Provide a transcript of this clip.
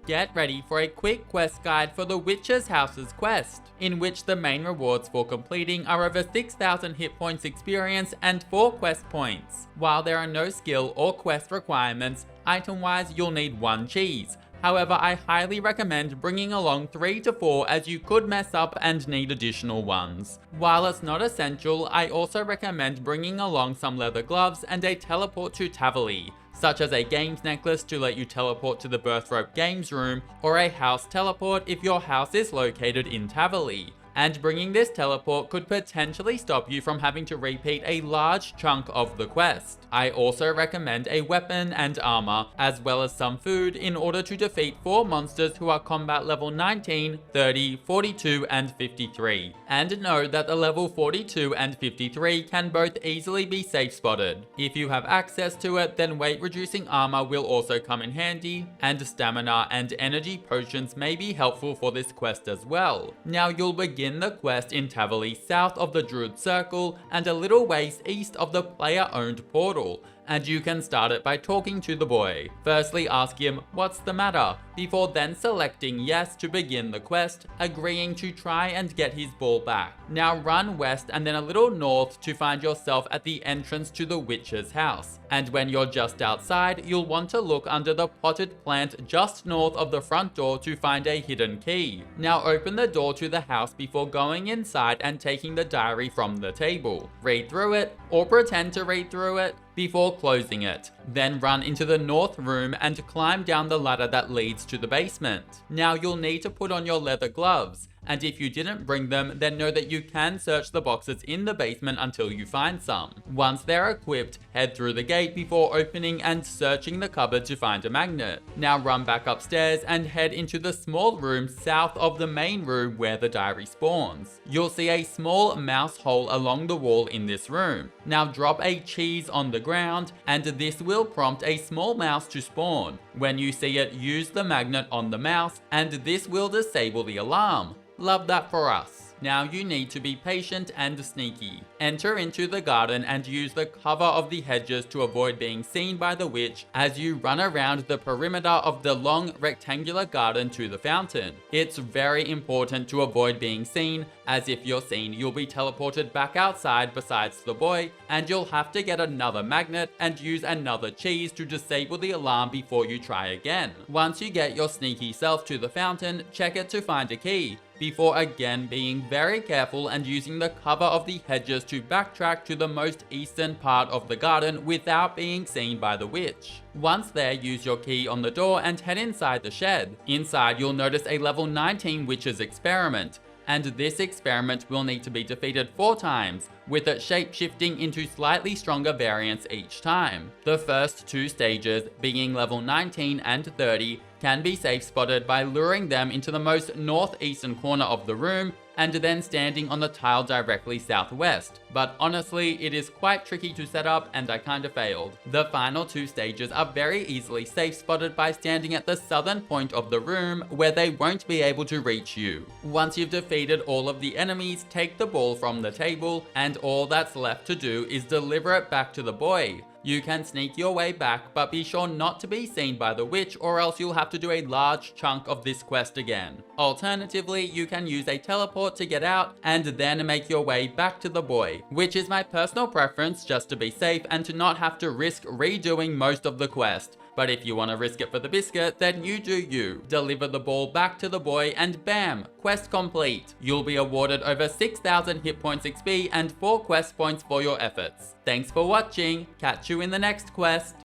get ready for a quick quest guide for the Witch's House's quest, in which the main rewards for completing are over 6,000 hit points experience and 4 quest points. While there are no skill or quest requirements, item-wise you'll need 1 cheese. However, I highly recommend bringing along 3 to 4 as you could mess up and need additional ones. While it's not essential, I also recommend bringing along some leather gloves and a teleport to Taverley, such as a games necklace to let you teleport to the Birthrope Games room, or a house teleport if your house is located in Taverley. And bringing this teleport could potentially stop you from having to repeat a large chunk of the quest. I also recommend a weapon and armor, as well as some food in order to defeat 4 monsters who are combat level 19, 30, 42 and 53. And know that the level 42 and 53 can both easily be safe spotted. If you have access to it, then weight reducing armor will also come in handy, and stamina and energy potions may be helpful for this quest as well. Now you'll begin the quest in Taverley south of the Druid Circle and a little ways east of the player-owned portal, and you can start it by talking to the boy. Firstly ask him what's the matter, before then selecting yes to begin the quest, agreeing to try and get his ball back. Now run west and then a little north to find yourself at the entrance to the Witch's house. And when you're just outside, you'll want to look under the potted plant just north of the front door to find a hidden key. Now open the door to the house before going inside and taking the diary from the table. Read through it, or pretend to read through it, before closing it. Then run into the north room and climb down the ladder that leads to the basement. Now you'll need to put on your leather gloves, and if you didn't bring them, then know that you can search the boxes in the basement until you find some. Once they're equipped, head through the gate before opening and searching the cupboard to find a magnet. Now run back upstairs and head into the small room south of the main room where the diary spawns. You'll see a small mouse hole along the wall in this room. Now drop a cheese on the ground, and this will prompt a small mouse to spawn. When you see it, use the magnet on the mouse, and this will disable the alarm. Love that for us. Now you need to be patient and sneaky. Enter into the garden and use the cover of the hedges to avoid being seen by the witch as you run around the perimeter of the long rectangular garden to the fountain. It's very important to avoid being seen, as if you're seen you'll be teleported back outside besides the boy, and you'll have to get another magnet and use another cheese to disable the alarm before you try again. Once you get your sneaky self to the fountain, check it to find a key, before again being very careful and using the cover of the hedges to backtrack to the most eastern part of the garden without being seen by the witch. Once there, use your key on the door and head inside the shed. Inside you'll notice a level 19 witch's experiment, and this experiment will need to be defeated 4 times, with it shape-shifting into slightly stronger variants each time. The first 2 stages, being level 19 and 30, can be safe spotted by luring them into the most northeastern corner of the room and then standing on the tile directly southwest. But honestly, it is quite tricky to set up and I kinda failed. The final 2 stages are very easily safe spotted by standing at the southern point of the room where they won't be able to reach you. Once you've defeated all of the enemies, take the ball from the table, and all that's left to do is deliver it back to the boy. You can sneak your way back, but be sure not to be seen by the witch, or else you'll have to do a large chunk of this quest again. Alternatively, you can use a teleport to get out and then make your way back to the boy, which is my personal preference just to be safe and to not have to risk redoing most of the quest. But if you want to risk it for the biscuit, then you do you. Deliver the ball back to the boy and bam, quest complete. You'll be awarded over 6,000 Hitpoints XP and 4 quest points for your efforts. Thanks for watching, catch you in the next quest.